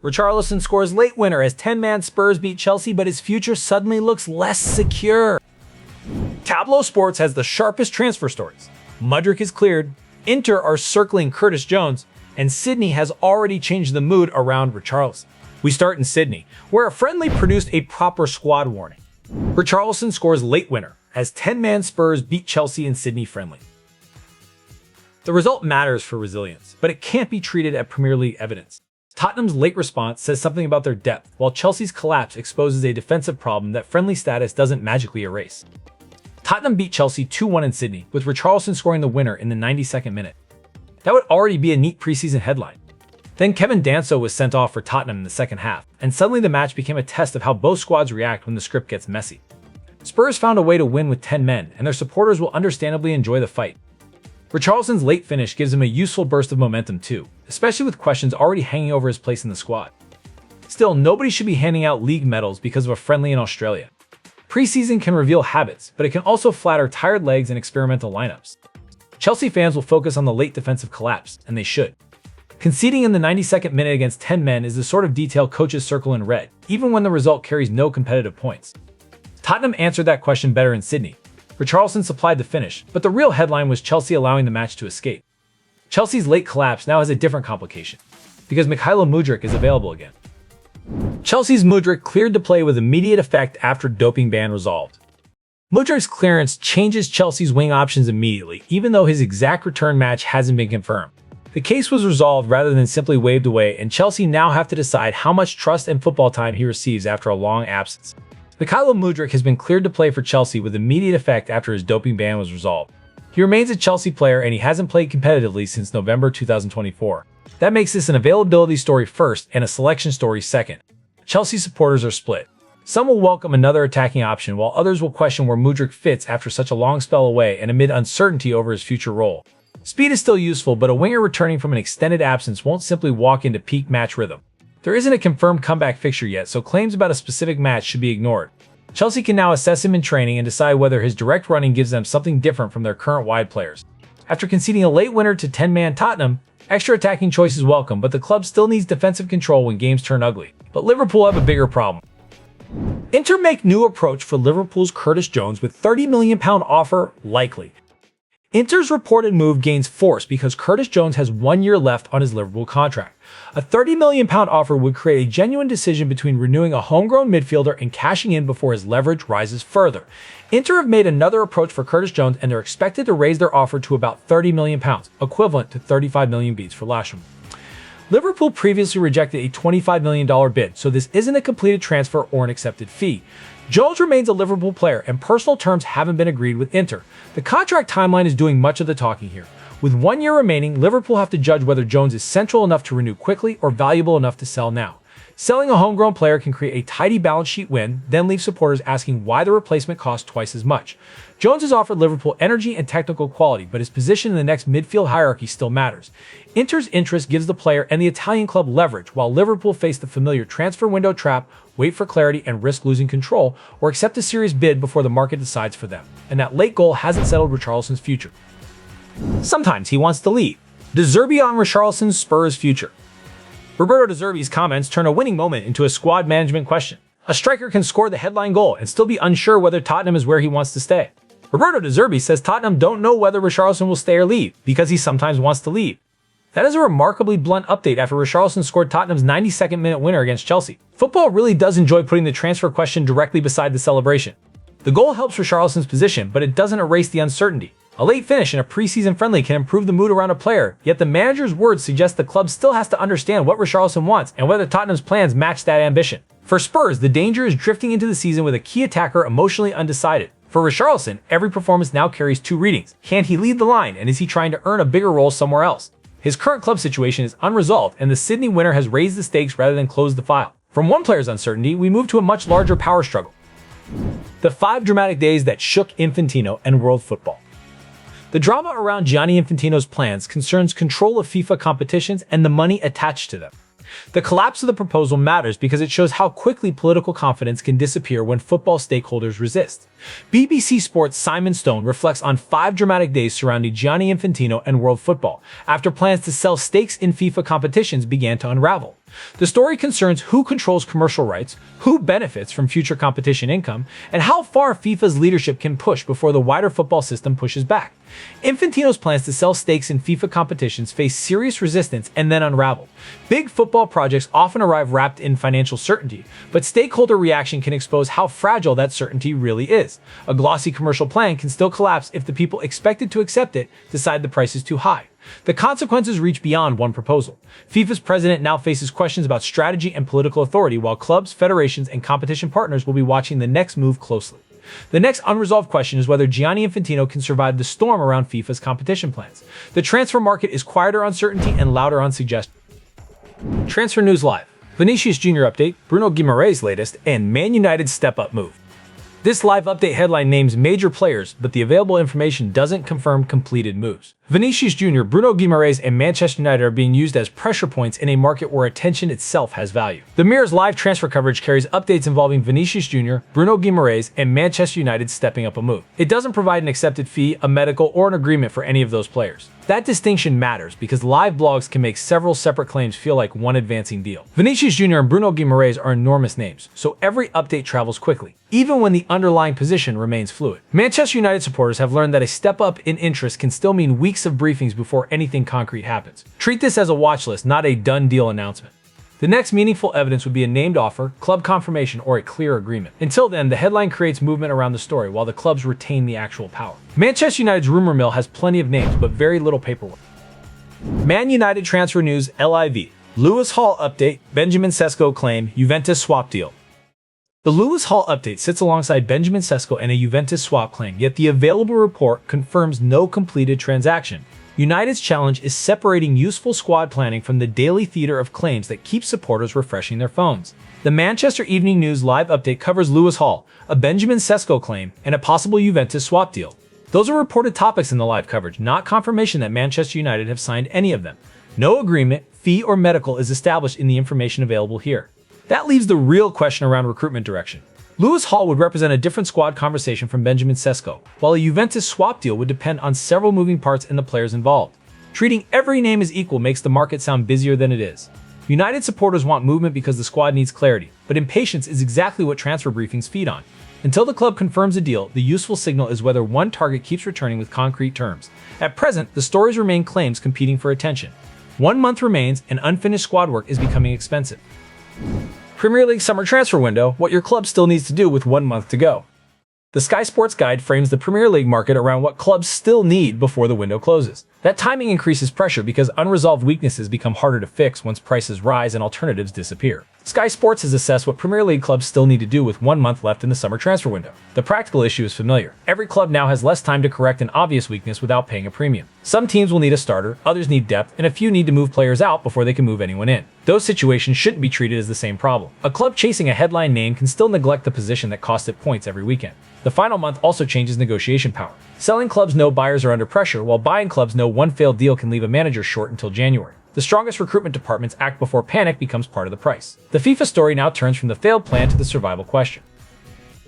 Richarlison scores late winner as 10-man Spurs beat Chelsea, but his future suddenly looks less secure. Tablo Sports has the sharpest transfer stories. Mudryk is cleared, Inter are circling Curtis Jones, and Sydney has already changed the mood around Richarlison. We start in Sydney, where a friendly produced a proper squad warning. Richarlison scores late winner as 10-man Spurs beat Chelsea in Sydney friendly. The result matters for resilience, but it can't be treated as Premier League evidence. Tottenham's late response says something about their depth, while Chelsea's collapse exposes a defensive problem that friendly status doesn't magically erase. Tottenham beat Chelsea 2-1 in Sydney, with Richarlison scoring the winner in the 92nd minute. That would already be a neat preseason headline. Then Kevin Danso was sent off for Tottenham in the second half, and suddenly the match became a test of how both squads react when the script gets messy. Spurs found a way to win with 10 men, and their supporters will understandably enjoy the fight. Richarlison's late finish gives him a useful burst of momentum too, especially with questions already hanging over his place in the squad. Still, nobody should be handing out league medals because of a friendly in Australia. Preseason can reveal habits, but it can also flatter tired legs and experimental lineups. Chelsea fans will focus on the late defensive collapse, and they should. Conceding in the 92nd minute against 10 men is the sort of detail coaches circle in red, even when the result carries no competitive points. Tottenham answered that question better in Sydney. Richarlison supplied the finish, but the real headline was Chelsea allowing the match to escape. Chelsea's late collapse now has a different complication, because Mudryk is available again. Chelsea's Mudryk cleared to play with immediate effect after doping ban resolved. Mudryk's clearance changes Chelsea's wing options immediately, even though his exact return match hasn't been confirmed. The case was resolved rather than simply waved away, and Chelsea now have to decide how much trust and football time he receives after a long absence. Mudryk has been cleared to play for Chelsea with immediate effect after his doping ban was resolved. He remains a Chelsea player and he hasn't played competitively since November 2024. That makes this an availability story first and a selection story second. Chelsea supporters are split. Some will welcome another attacking option, while others will question where Mudryk fits after such a long spell away and amid uncertainty over his future role. Speed is still useful, but a winger returning from an extended absence won't simply walk into peak match rhythm. There isn't a confirmed comeback fixture yet, so claims about a specific match should be ignored. Chelsea can now assess him in training and decide whether his direct running gives them something different from their current wide players. After conceding a late winner to 10-man Tottenham, extra attacking choice is welcome, but the club still needs defensive control when games turn ugly. But Liverpool have a bigger problem. Inter make new approach for Liverpool's Curtis Jones with £30 million offer likely. Inter's reported move gains force because Curtis Jones has 1 year left on his Liverpool contract. A £30 million offer would create a genuine decision between renewing a homegrown midfielder and cashing in before his leverage rises further. Inter have made another approach for Curtis Jones and they're expected to raise their offer to about £30 million, equivalent to 35 million beats for Lasham. Liverpool previously rejected a $25 million bid, so this isn't a completed transfer or an accepted fee. Jones remains a Liverpool player, and personal terms haven't been agreed with Inter. The contract timeline is doing much of the talking here. With 1 year remaining, Liverpool have to judge whether Jones is central enough to renew quickly or valuable enough to sell now. Selling a homegrown player can create a tidy balance sheet win, then leave supporters asking why the replacement costs twice as much. Jones has offered Liverpool energy and technical quality, but his position in the next midfield hierarchy still matters. Inter's interest gives the player and the Italian club leverage, while Liverpool face the familiar transfer window trap, wait for clarity and risk losing control, or accept a serious bid before the market decides for them. And that late goal hasn't settled Richarlison's future. Sometimes he wants to leave. De Zerbi on Richarlison's Spurs future. Roberto De Zerbi's comments turn a winning moment into a squad management question. A striker can score the headline goal and still be unsure whether Tottenham is where he wants to stay. Roberto De Zerbi says Tottenham don't know whether Richarlison will stay or leave, because he sometimes wants to leave. That is a remarkably blunt update after Richarlison scored Tottenham's 92nd minute winner against Chelsea. Football really does enjoy putting the transfer question directly beside the celebration. The goal helps Richarlison's position, but it doesn't erase the uncertainty. A late finish in a preseason friendly can improve the mood around a player, yet the manager's words suggest the club still has to understand what Richarlison wants and whether Tottenham's plans match that ambition. For Spurs, the danger is drifting into the season with a key attacker emotionally undecided. For Richarlison, every performance now carries two readings. Can he lead the line, and is he trying to earn a bigger role somewhere else? His current club situation is unresolved, and the Sydney winner has raised the stakes rather than closed the file. From one player's uncertainty, we move to a much larger power struggle. The 5 dramatic days that shook Infantino and world football. The drama around Gianni Infantino's plans concerns control of FIFA competitions and the money attached to them. The collapse of the proposal matters because it shows how quickly political confidence can disappear when football stakeholders resist. BBC Sports' Simon Stone reflects on 5 dramatic days surrounding Gianni Infantino and world football, after plans to sell stakes in FIFA competitions began to unravel. The story concerns who controls commercial rights, who benefits from future competition income, and how far FIFA's leadership can push before the wider football system pushes back. Infantino's plans to sell stakes in FIFA competitions face serious resistance and then unraveled. Big football projects often arrive wrapped in financial certainty, but stakeholder reaction can expose how fragile that certainty really is. A glossy commercial plan can still collapse if the people expected to accept it decide the price is too high. The consequences reach beyond one proposal. FIFA's president now faces questions about strategy and political authority, while clubs, federations, and competition partners will be watching the next move closely. The next unresolved question is whether Gianni Infantino can survive the storm around FIFA's competition plans. The transfer market is quieter on certainty and louder on suggestion. Transfer News Live. Vinicius Jr. update, Bruno Guimaraes' latest, and Man United's step-up move. This live update headline names major players, but the available information doesn't confirm completed moves. Vinicius Jr., Bruno Guimaraes, and Manchester United are being used as pressure points in a market where attention itself has value. The Mirror's live transfer coverage carries updates involving Vinicius Jr., Bruno Guimaraes, and Manchester United stepping up a move. It doesn't provide an accepted fee, a medical, or an agreement for any of those players. That distinction matters because live blogs can make several separate claims feel like one advancing deal. Vinicius Jr. and Bruno Guimaraes are enormous names, so every update travels quickly, even when the underlying position remains fluid. Manchester United supporters have learned that a step up in interest can still mean weeks of briefings before anything concrete happens. Treat this as a watch list, not a done deal announcement. The next meaningful evidence would be a named offer, club confirmation, or a clear agreement. Until then, the headline creates movement around the story while the clubs retain the actual power. Manchester United's rumor mill has plenty of names but very little paperwork. Man United transfer news LIV. Lewis Hall update, Benjamin Sesko claim, Juventus swap deal. The Lewis Hall update sits alongside Benjamin Sesko and a Juventus swap claim, yet the available report confirms no completed transaction. United's challenge is separating useful squad planning from the daily theater of claims that keep supporters refreshing their phones. The Manchester Evening News live update covers Lewis Hall, a Benjamin Sesko claim, and a possible Juventus swap deal. Those are reported topics in the live coverage, not confirmation that Manchester United have signed any of them. No agreement, fee, or medical is established in the information available here. That leaves the real question around recruitment direction. Lewis Hall would represent a different squad conversation from Benjamin Sesko, while a Juventus swap deal would depend on several moving parts and the players involved. Treating every name as equal makes the market sound busier than it is. United supporters want movement because the squad needs clarity, but impatience is exactly what transfer briefings feed on. Until the club confirms a deal, the useful signal is whether one target keeps returning with concrete terms. At present, the stories remain claims competing for attention. 1 month remains, and unfinished squad work is becoming expensive. Premier League summer transfer window, what your club still needs to do with 1 month to go. The Sky Sports Guide frames the Premier League market around what clubs still need before the window closes. That timing increases pressure because unresolved weaknesses become harder to fix once prices rise and alternatives disappear. Sky Sports has assessed what Premier League clubs still need to do with 1 month left in the summer transfer window. The practical issue is familiar. Every club now has less time to correct an obvious weakness without paying a premium. Some teams will need a starter, others need depth, and a few need to move players out before they can move anyone in. Those situations shouldn't be treated as the same problem. A club chasing a headline name can still neglect the position that cost it points every weekend. The final month also changes negotiation power. Selling clubs know buyers are under pressure, while buying clubs know one failed deal can leave a manager short until January. The strongest recruitment departments act before panic becomes part of the price. The FIFA story now turns from the failed plan to the survival question.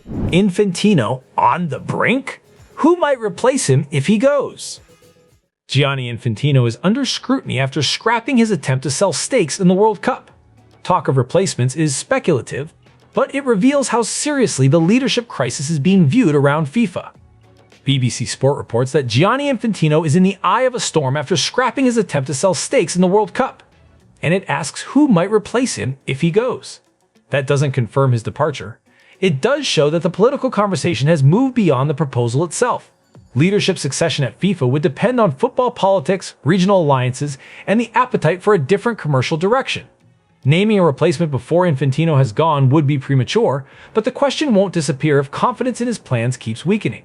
Infantino on the brink? Who might replace him if he goes? Gianni Infantino is under scrutiny after scrapping his attempt to sell stakes in the World Cup. Talk of replacements is speculative, but it reveals how seriously the leadership crisis is being viewed around FIFA. BBC Sport reports that Gianni Infantino is in the eye of a storm after scrapping his attempt to sell stakes in the World Cup, and it asks who might replace him if he goes. That doesn't confirm his departure. It does show that the political conversation has moved beyond the proposal itself. Leadership succession at FIFA would depend on football politics, regional alliances, and the appetite for a different commercial direction. Naming a replacement before Infantino has gone would be premature, but the question won't disappear if confidence in his plans keeps weakening.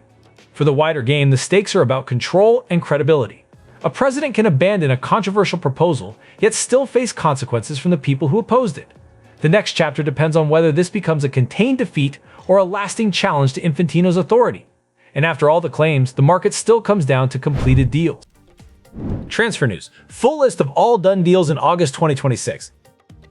For the wider game, the stakes are about control and credibility. A president can abandon a controversial proposal, yet still face consequences from the people who opposed it. The next chapter depends on whether this becomes a contained defeat or a lasting challenge to Infantino's authority. And after all the claims, the market still comes down to completed deals. Transfer news. Full list of all done deals in August 2026.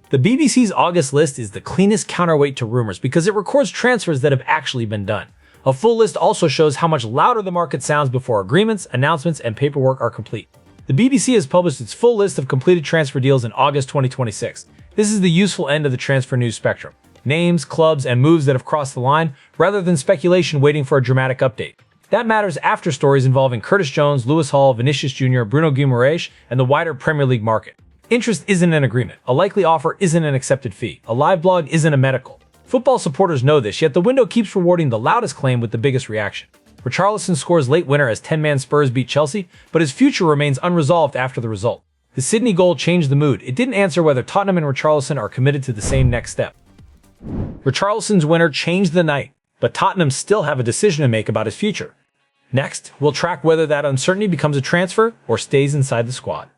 The BBC's August list is the cleanest counterweight to rumors because it records transfers that have actually been done. A full list also shows how much louder the market sounds before agreements, announcements, and paperwork are complete. The BBC has published its full list of completed transfer deals in August 2026. This is the useful end of the transfer news spectrum. Names, clubs, and moves that have crossed the line, rather than speculation waiting for a dramatic update. That matters after stories involving Curtis Jones, Lewis Hall, Vinicius Jr., Bruno Guimaraes, and the wider Premier League market. Interest isn't an agreement. A likely offer isn't an accepted fee. A live blog isn't a medical. Football supporters know this, yet the window keeps rewarding the loudest claim with the biggest reaction. Richarlison scores late winner as 10-man Spurs beat Chelsea, but his future remains unresolved after the result. The Sydney goal changed the mood. It didn't answer whether Tottenham and Richarlison are committed to the same next step. Richarlison's winner changed the night, but Tottenham still have a decision to make about his future. Next, we'll track whether that uncertainty becomes a transfer or stays inside the squad.